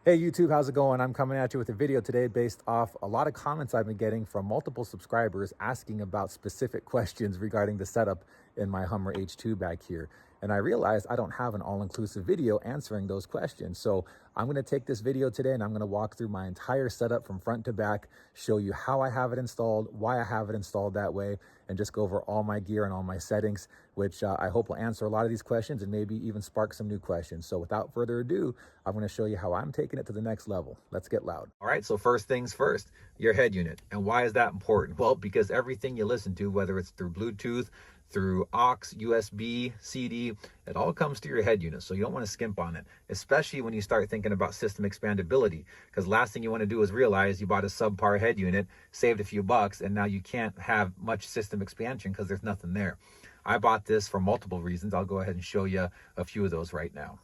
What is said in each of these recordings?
Hey YouTube, how's it going? I'm coming at you with a video today based off a lot of comments I've been getting from multiple subscribers asking about specific questions regarding the setup in my Hummer H2 back here. And I realized I don't have an all-inclusive video answering those questions. So I'm going to take this video today and I'm going to walk through my entire setup from front to back, show you how I have it installed, why I have it installed that way, and just go over all my gear and all my settings, which I hope will answer a lot of these questions and maybe even spark some new questions. So without further ado, I'm going to show you how I'm taking it to the next level. Let's get loud. All right, so first things first, your head unit. And why is that important? Well, because everything you listen to, whether it's through Bluetooth, through aux, USB, CD, it all comes to your head unit. So you don't want to skimp on it, especially when you start thinking about system expandability, because last thing you want to do is realize you bought a subpar head unit, saved a few bucks, and now you can't have much system expansion because there's nothing there. I bought this for multiple reasons. I'll go ahead and show you a few of those right now.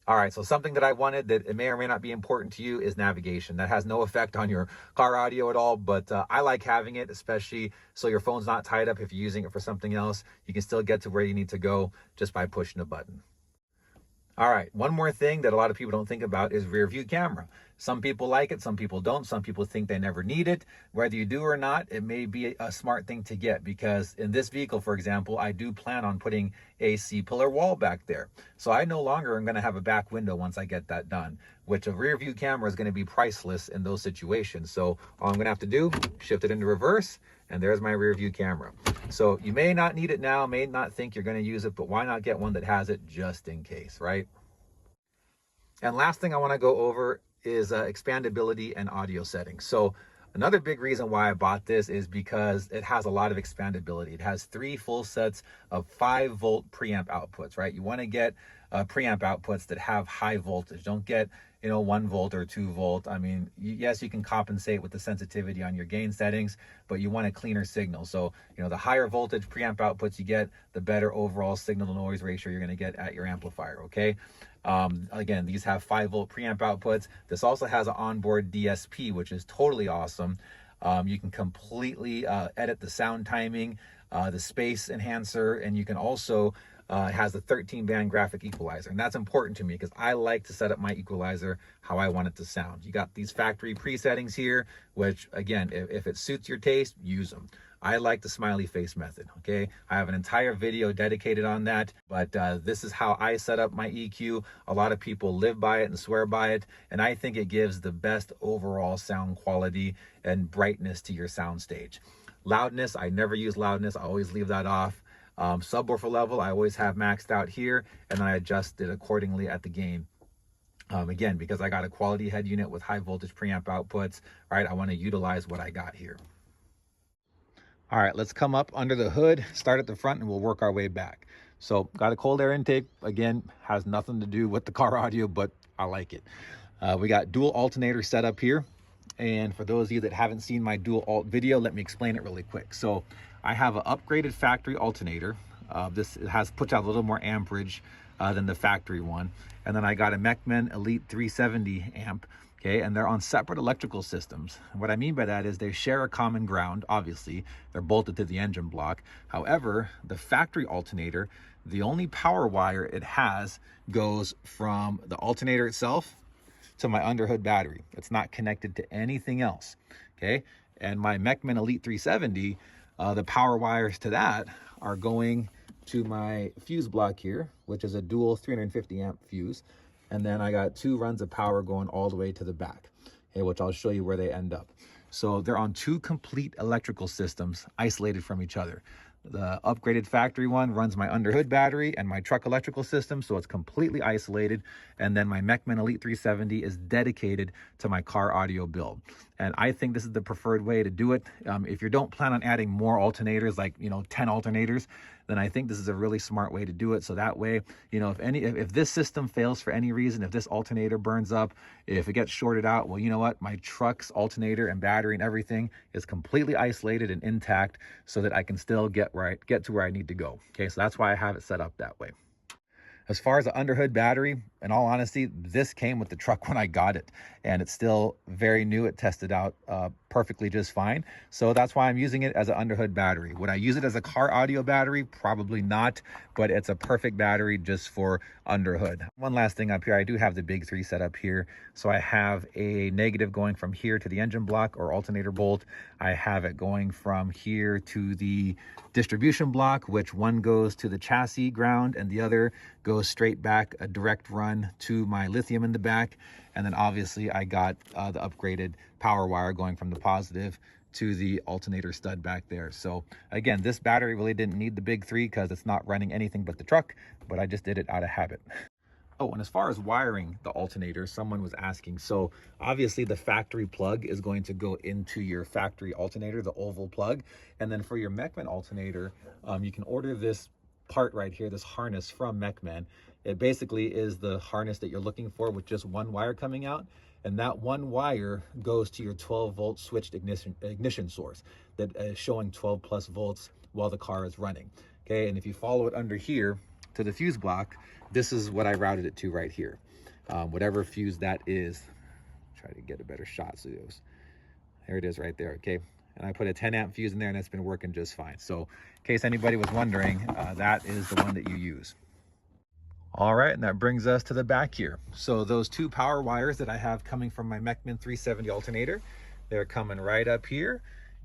All right, so something that I wanted that it may or may not be important to you is navigation. That has no effect on your car audio at all, but I like having it, especially so your phone's not tied up. If you're using it for something else, you can still get to where you need to go just by pushing a button. All right, one more thing that a lot of people don't think about is rear view camera. Some people like it, some people don't. Some people think they never need it. Whether you do or not, it may be a smart thing to get, because in this vehicle, for example, I do plan on putting a C-pillar wall back there. So I no longer am going to have a back window once I get that done, which a rear view camera is going to be priceless in those situations. So all I'm going to have to do, shift it into reverse, and there's my rear view camera. So you may not need it now, may not think you're going to use it, but why not get one that has it just in case, right? And last thing I want to go over is expandability and audio settings. So another big reason why I bought this is because it has a lot of expandability. It has 3 full sets of 5-volt preamp outputs, right? You want to get preamp outputs that have high voltage. Don't get 1 volt or 2 volt. I mean, yes, you can compensate with the sensitivity on your gain settings, but you want a cleaner signal. So the higher voltage preamp outputs you get, the better overall signal to noise ratio you're going to get at your amplifier. Okay, again, these have 5-volt preamp outputs. This also has an onboard DSP, which is totally awesome. You can completely edit the sound timing, the space enhancer, and you can also it has a 13-band graphic equalizer, and that's important to me because I like to set up my equalizer how I want it to sound. You got these factory presettings here, which again, if it suits your taste, use them. I like the smiley face method, okay? I have an entire video dedicated on that, but this is how I set up my EQ. A lot of people live by it and swear by it, and I think it gives the best overall sound quality and brightness to your soundstage. Loudness, I never use loudness. I always leave that off. Subwoofer level, I always have maxed out here, and then I adjust it accordingly at the gain. Again, because I got a quality head unit with high voltage preamp outputs, right? I want to utilize what I got here. All right, let's come up under the hood, start at the front, and we'll work our way back. So got a cold air intake. Again, has nothing to do with the car audio, but I like it. We got dual alternator set up here. And for those of you that haven't seen my dual alt video, let me explain it really quick. So I have an upgraded factory alternator. This puts out a little more amperage than the factory one. And then I got a Mechman Elite 370 amp. Okay, and they're on separate electrical systems. What I mean by that is they share a common ground. Obviously, they're bolted to the engine block. However, the factory alternator, the only power wire it has goes from the alternator itself to my underhood battery. It's not connected to anything else. Okay, and my Mechman Elite 370, the power wires to that are going to my fuse block here, which is a dual 350 amp fuse. And then I got 2 runs of power going all the way to the back, okay, which I'll show you where they end up. So they're on 2 complete electrical systems isolated from each other. The upgraded factory one runs my underhood battery and my truck electrical system, so it's completely isolated. And then my Mechman Elite 370 is dedicated to my car audio build. And I think this is the preferred way to do it. If you don't plan on adding more alternators, like 10 alternators, then I think this is a really smart way to do it. So that way, if this system fails for any reason, if this alternator burns up, if it gets shorted out, well, you know what? My truck's alternator and battery and everything is completely isolated and intact, so that I can still get to where I need to go. Okay, so that's why I have it set up that way. As far as the Underhood battery, in all honesty, this came with the truck when I got it, and it's still very new. It tested out perfectly just fine. So that's why I'm using it as an Underhood battery. Would I use it as a car audio battery? Probably not, but it's a perfect battery just for Underhood. One last thing up here, I do have the big 3 set up here. So I have a negative going from here to the engine block or alternator bolt. I have it going from here to the distribution block, which one goes to the chassis ground and the other goes straight back, a direct run to my lithium in the back. And then obviously I got the upgraded power wire going from the positive to the alternator stud back there. So again, this battery really didn't need the big 3 because it's not running anything but the truck, but I just did it out of habit. Oh, and as far as wiring the alternator, someone was asking. So obviously the factory plug is going to go into your factory alternator, the oval plug. And then for your Mechman alternator, you can order this part right here, this harness from Mechman. It basically is the harness that you're looking for with just one wire coming out. And that one wire goes to your 12-volt switched ignition source that is showing 12 plus volts while the car is running. Okay, and if you follow it under here to the fuse block, this is what I routed it to right here. Whatever fuse that is, try to get a better shot. So there it is right there, okay? And I put a 10 amp fuse in there and it's been working just fine. So in case anybody was wondering, that is the one that you use. All right, and that brings us to the back here. So those 2 power wires that I have coming from my Mechman 370 alternator, they're coming right up here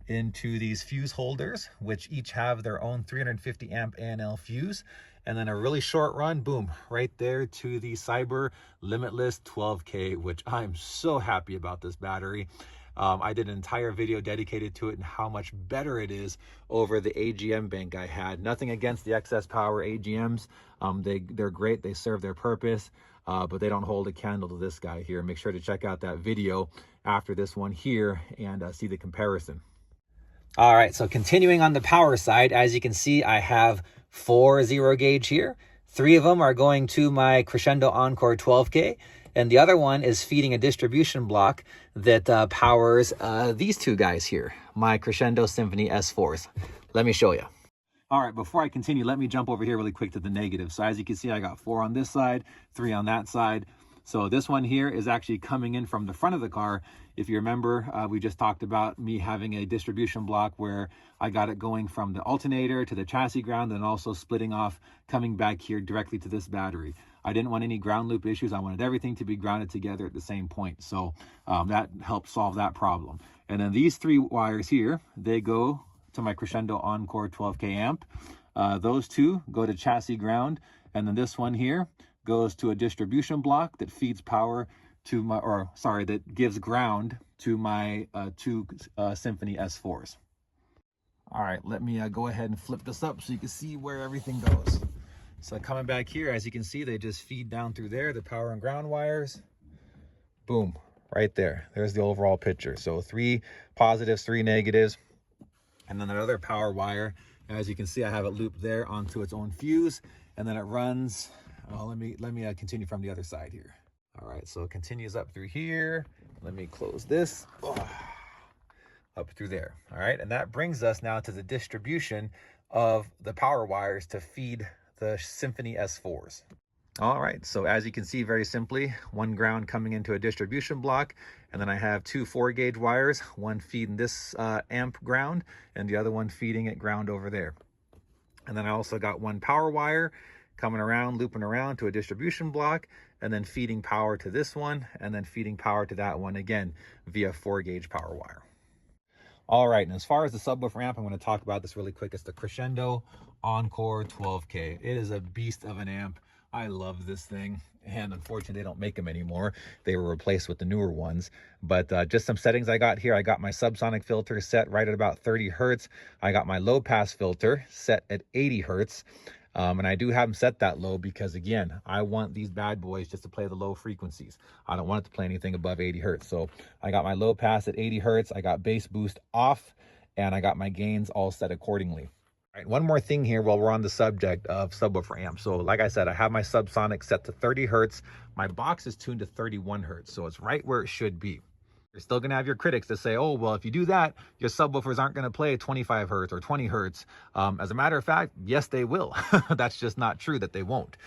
into these fuse holders, which each have their own 350 amp ANL fuse. And then a really short run, boom, right there to the Cyber Limitless 12K, which I'm so happy about this battery. I did an entire video dedicated to it and how much better it is over the AGM bank I had. Nothing against the excess power AGMs. They're great, they serve their purpose, but they don't hold a candle to this guy here. Make sure to check out that video after this one here and see the comparison. All right, so continuing on the power side, as you can see, I have 4 0 gauge here. 3 of them are going to my Crescendo Encore 12K, and the other one is feeding a distribution block that powers these 2 guys here, my Crescendo Symphony S4s. Let me show you. All right, before I continue, let me jump over here really quick to the negative. So as you can see, I got 4 on this side, 3 on that side. So this one here is actually coming in from the front of the car. If you remember, we just talked about me having a distribution block where I got it going from the alternator to the chassis ground and also splitting off, coming back here directly to this battery. I didn't want any ground loop issues. I wanted everything to be grounded together at the same point. So that helped solve that problem. And then these 3 wires here, they go to my Crescendo Encore 12K amp. Those 2 go to chassis ground. And then this one here goes to a distribution block that feeds power to my, that gives ground to my 2 Symphony S4s. All right, let me go ahead and flip this up so you can see where everything goes. So coming back here, as you can see, they just feed down through there, the power and ground wires. Boom, right there. There's the overall picture. So 3 positives, 3 negatives. And then another power wire, as you can see, I have it looped there onto its own fuse, and then it runs. Well, let me continue from the other side here. All right, so it continues up through here. Let me close this. Up through there. All right, and that brings us now to the distribution of the power wires to feed the Symphony S4s. All right, so as you can see, very simply, 1 ground coming into a distribution block, and then I have 2 4-gauge wires, one feeding this amp ground, and the other one feeding it ground over there. And then I also got 1 power wire coming around, looping around to a distribution block, and then feeding power to this one, and then feeding power to that one again via 4-gauge power wire. All right, and as far as the subwoofer amp, I'm going to talk about this really quick. It's the Crescendo Encore 12K. It is a beast of an amp. I love this thing, and unfortunately they don't make them anymore. They were replaced with the newer ones, but just some settings I got here. I got my subsonic filter set right at about 30 hertz. I got my low pass filter set at 80 hertz. And I do have them set that low because, again, I want these bad boys just to play the low frequencies. I don't want it to play anything above 80 hertz. So I got my low pass at 80 hertz. I got bass boost off, and I got my gains all set accordingly. All right, one more thing here while we're on the subject of subwoofer amps. So like I said, I have my subsonic set to 30 hertz. My box is tuned to 31 hertz, so it's right where it should be. You're still going to have your critics that say, oh, well, if you do that, your subwoofers aren't going to play 25 hertz or 20 hertz. As a matter of fact, yes, they will. That's just not true that they won't.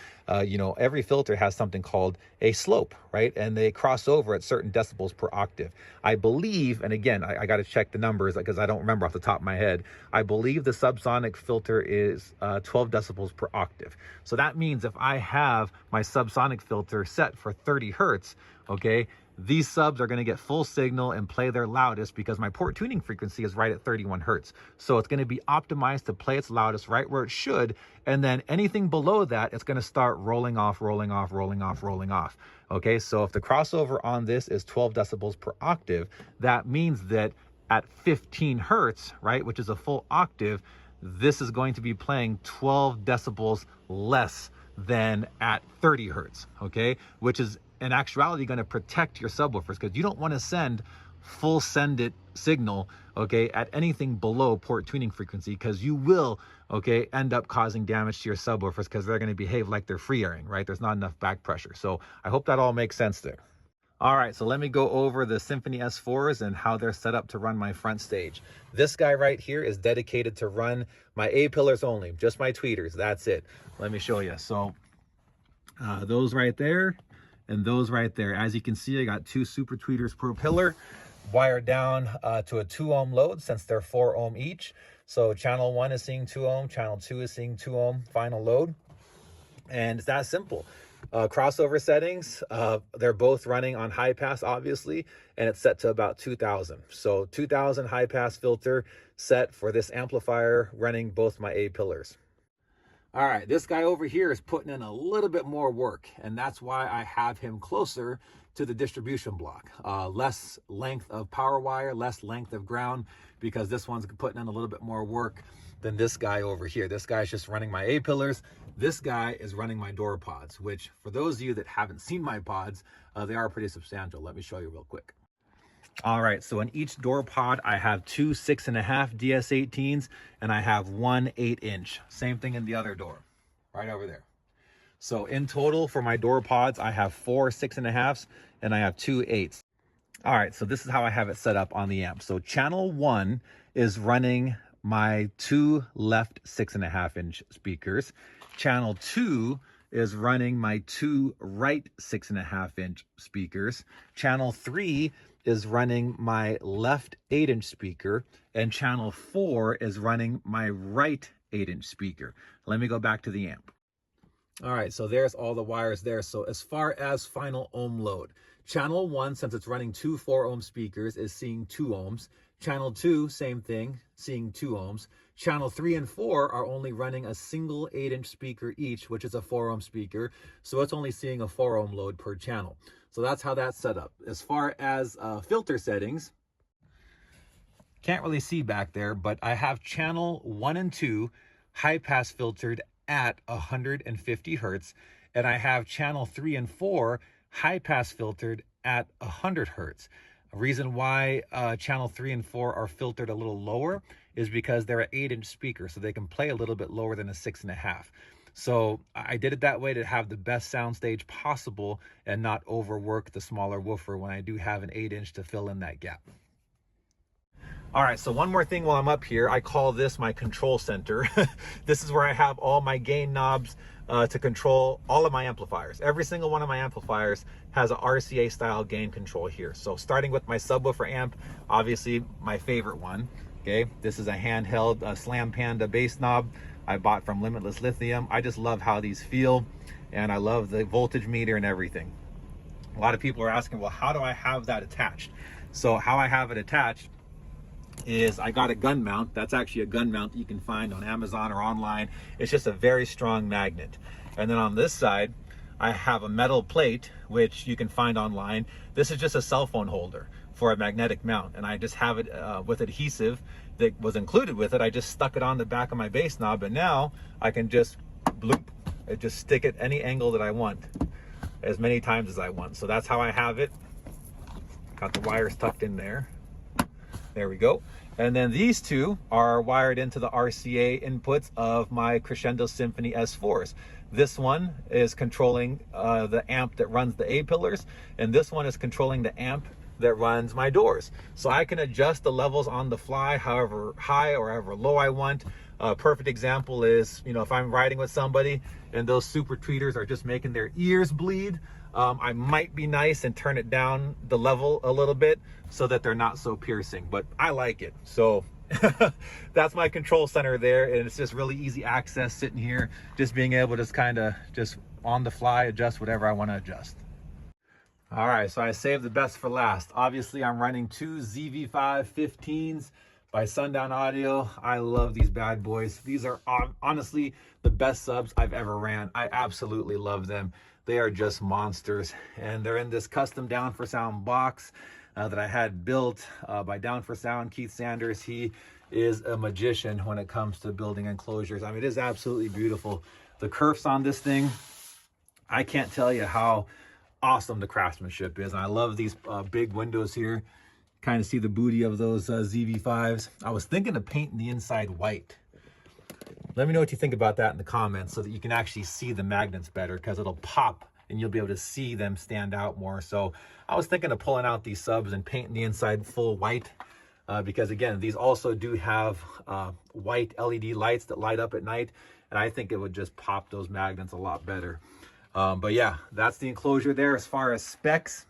You know, every filter has something called a slope, right? And they cross over at certain decibels per octave. I believe, and again, I got to check the numbers because I don't remember off the top of my head. I believe the subsonic filter is 12 decibels per octave. So that means if I have my subsonic filter set for 30 hertz, okay, these subs are going to get full signal and play their loudest because my port tuning frequency is right at 31 hertz. So it's going to be optimized to play its loudest right where it should. And then anything below that, it's going to start rolling off, rolling off, rolling off, rolling off. Okay, so if the crossover on this is 12 decibels per octave, that means that at 15 hertz, right, which is a full octave, this is going to be playing 12 decibels less than at 30 hertz, okay, which is in actuality going to protect your subwoofers because you don't want to send full send it signal, okay, at anything below port tuning frequency, because you will, okay, end up causing damage to your subwoofers because they're going to behave like they're free airing, right? There's not enough back pressure. So I hope that all makes sense there. All right, so let me go over the Symphony S4s and how they're set up to run my front stage. This guy right here is dedicated to run my A pillars only, just my tweeters. That's it. Let me show you. So those right there and those right there. As you can see, I got 2 super tweeters per pillar, wired down to a 2 ohm load since they're 4 ohm each. So channel 1 is seeing 2 ohm, channel 2 is seeing 2 ohm final load. And it's that simple. Crossover settings, they're both running on high pass, obviously, and it's set to about 2000. So 2000 high pass filter set for this amplifier running both my A pillars. All right, this guy over here is putting in a little bit more work, and that's why I have him closer to the distribution block. Less length of power wire, less length of ground, because this one's putting in a little bit more work than this guy over here. This guy's just running my A pillars. This guy is running my door pods, which for those of you that haven't seen my pods, they are pretty substantial. Let me show you real quick. All right, so in each door pod, I have 2 6.5 DS18s and I have 1 8-inch. Same thing in the other door, right over there. So in total for my door pods, I have 4 6.5s and I have 2 8s. All right, so this is how I have it set up on the amp. So channel 1 is running my 2 left 6.5-inch speakers. Channel 2 is running my 2 right 6.5-inch speakers. Channel 3 is running my left 8-inch speaker, and channel 4 is running my right 8-inch speaker. Let me go back to the amp. All right, so there's all the wires there. So as far as final ohm load, channel 1, since it's running 2 4-ohm speakers, is seeing 2 ohms. Channel 2, same thing, seeing 2 ohms. Channel 3 and 4 are only running a single 8-inch speaker each, which is a 4-ohm speaker. So it's only seeing a 4-ohm load per channel. So that's how that's set up. As far as filter settings, can't really see back there, but I have channel 1 and 2 high pass filtered at 150 hertz, and I have channel 3 and 4 high pass filtered at 100 hertz. A reason why channel 3 and 4 are filtered a little lower is because they're an 8-inch speaker, so they can play a little bit lower than a 6.5. So I did it that way to have the best soundstage possible and not overwork the smaller woofer when I do have an 8-inch to fill in that gap. All right, so one more thing while I'm up here, I call this my control center. This is where I have all my gain knobs to control all of my amplifiers. Every single one of my amplifiers has a RCA style gain control here. So starting with my subwoofer amp, obviously my favorite one, okay? This is a handheld Slam Panda bass knob I bought from Limitless Lithium. I just love how these feel, and I love the voltage meter and everything. A lot of people are asking, well, how do I have that attached? So how I have it attached is I got a gun mount. That's actually a gun mount that you can find on Amazon or online. It's just a very strong magnet. And then on this side, I have a metal plate, which you can find online. This is just a cell phone holder for a magnetic mount. And I just have it with adhesive that was included with it. I just stuck it on the back of my bass knob, and now I can just bloop, just stick it any angle that I want, as many times as I want. So that's how I have it. Got the wires tucked in there. There we go. And then these two are wired into the RCA inputs of my Crescendo Symphony S4s. This one is controlling the amp that runs the A pillars, and this one is controlling the amp that runs my doors. So I can adjust the levels on the fly, however high or however low I want. A perfect example is, you know, if I'm riding with somebody and those super tweeters are just making their ears bleed, I might be nice and turn it down the level a little bit so that they're not so piercing, but I like it. So that's my control center there, and it's just really easy access sitting here, just being able to kind of just on the fly adjust whatever I want to adjust. All right, so I saved the best for last. Obviously, I'm running two ZV5 15s by Sundown Audio. I love these bad boys. These are honestly the best subs I've ever ran. I absolutely love them. They are just monsters, and they're in this custom Down for Sound box that I had built by Down for Sound, Keith Sanders. He is a magician when it comes to building enclosures. I mean, it is absolutely beautiful. The kerfs on this thing, I can't tell you how awesome the craftsmanship is. And I love these big windows here. Kind of see the booty of those ZV5s. I was thinking of painting the inside white. Let me know what you think about that in the comments so that you can actually see the magnets better, because it'll pop and you'll be able to see them stand out more. So I was thinking of pulling out these subs and painting the inside full white, because again, these also do have white LED lights that light up at night, and I think it would just pop those magnets a lot better. But yeah, that's the enclosure there. As far as specs,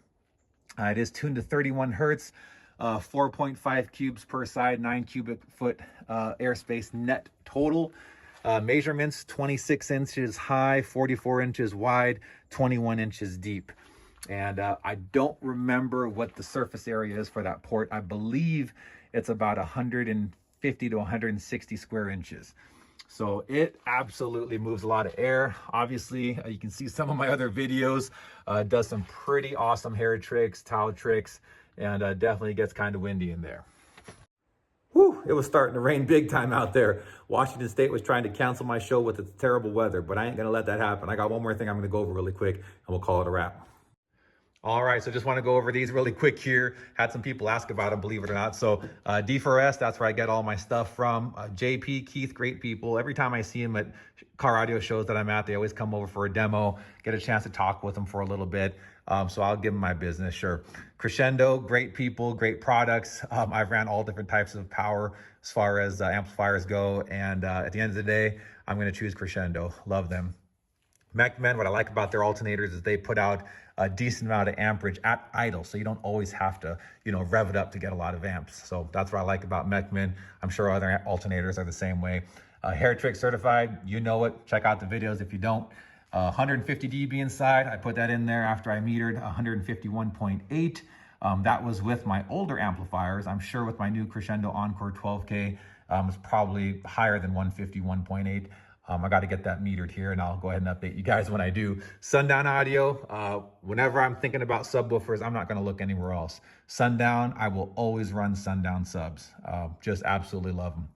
it is tuned to 31 Hertz, 4.5 cubes per side, 9 cubic foot airspace net total. Measurements 26 inches high, 44 inches wide, 21 inches deep. And I don't remember what the surface area is for that port. I believe it's about 150 to 160 square inches. So it absolutely moves a lot of air. Obviously, you can see some of my other videos, does some pretty awesome hair tricks, towel tricks, and definitely gets kind of windy in there. Whew, it was starting to rain big time out there. Washington State was trying to cancel my show with its terrible weather, but I ain't gonna let that happen. I got one more thing I'm gonna go over really quick, and we'll call it a wrap. All right, so just want to go over these really quick here. Had some people ask about them, believe it or not. So D4S, that's where I get all my stuff from. JP, Keith, great people. Every time I see them at car audio shows that I'm at, they always come over for a demo, get a chance to talk with them for a little bit. So I'll give them my business, sure. Crescendo, great people, great products. I've ran all different types of power as far as amplifiers go. And at the end of the day, I'm going to choose Crescendo. Love them. MechMen, what I like about their alternators is they put out a decent amount of amperage at idle, so you don't always have to, you know, rev it up to get a lot of amps. So that's what I like about MechMen. I'm sure other alternators are the same way. Hair Trick certified, you know it. Check out the videos if you don't. 150 dB inside. I put that in there after I metered 151.8. That was with my older amplifiers. I'm sure with my new Crescendo Encore 12K, it's probably higher than 151.8. I got to get that metered here, and I'll go ahead and update you guys when I do. Sundown Audio, whenever I'm thinking about subwoofers, I'm not going to look anywhere else. Sundown, I will always run Sundown subs. Just absolutely love them.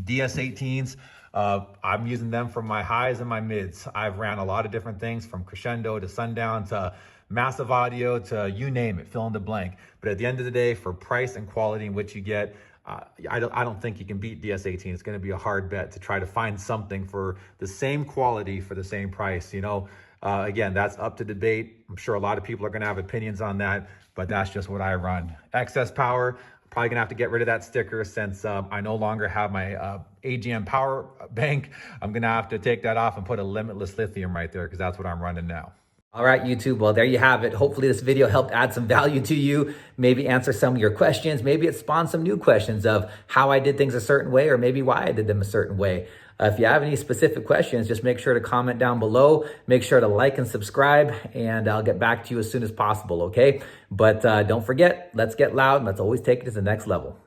DS18s, I'm using them for my highs and my mids. I've ran a lot of different things, from Crescendo to Sundown to Massive Audio to you name it, fill in the blank. But at the end of the day, for price and quality in which you get, I don't think you can beat DS18. It's going to be a hard bet to try to find something for the same quality for the same price. You know, again, that's up to debate. I'm sure a lot of people are going to have opinions on that, but that's just what I run. Excess power, probably going to have to get rid of that sticker since I no longer have my AGM power bank. I'm going to have to take that off and put a limitless lithium right there, because that's what I'm running now. All right, YouTube, well, there you have it. Hopefully this video helped add some value to you, maybe answer some of your questions. Maybe it spawned some new questions of how I did things a certain way, or maybe why I did them a certain way. If you have any specific questions, just make sure to comment down below. Make sure to like and subscribe, and I'll get back to you as soon as possible, okay? But don't forget, let's get loud, and let's always take it to the next level.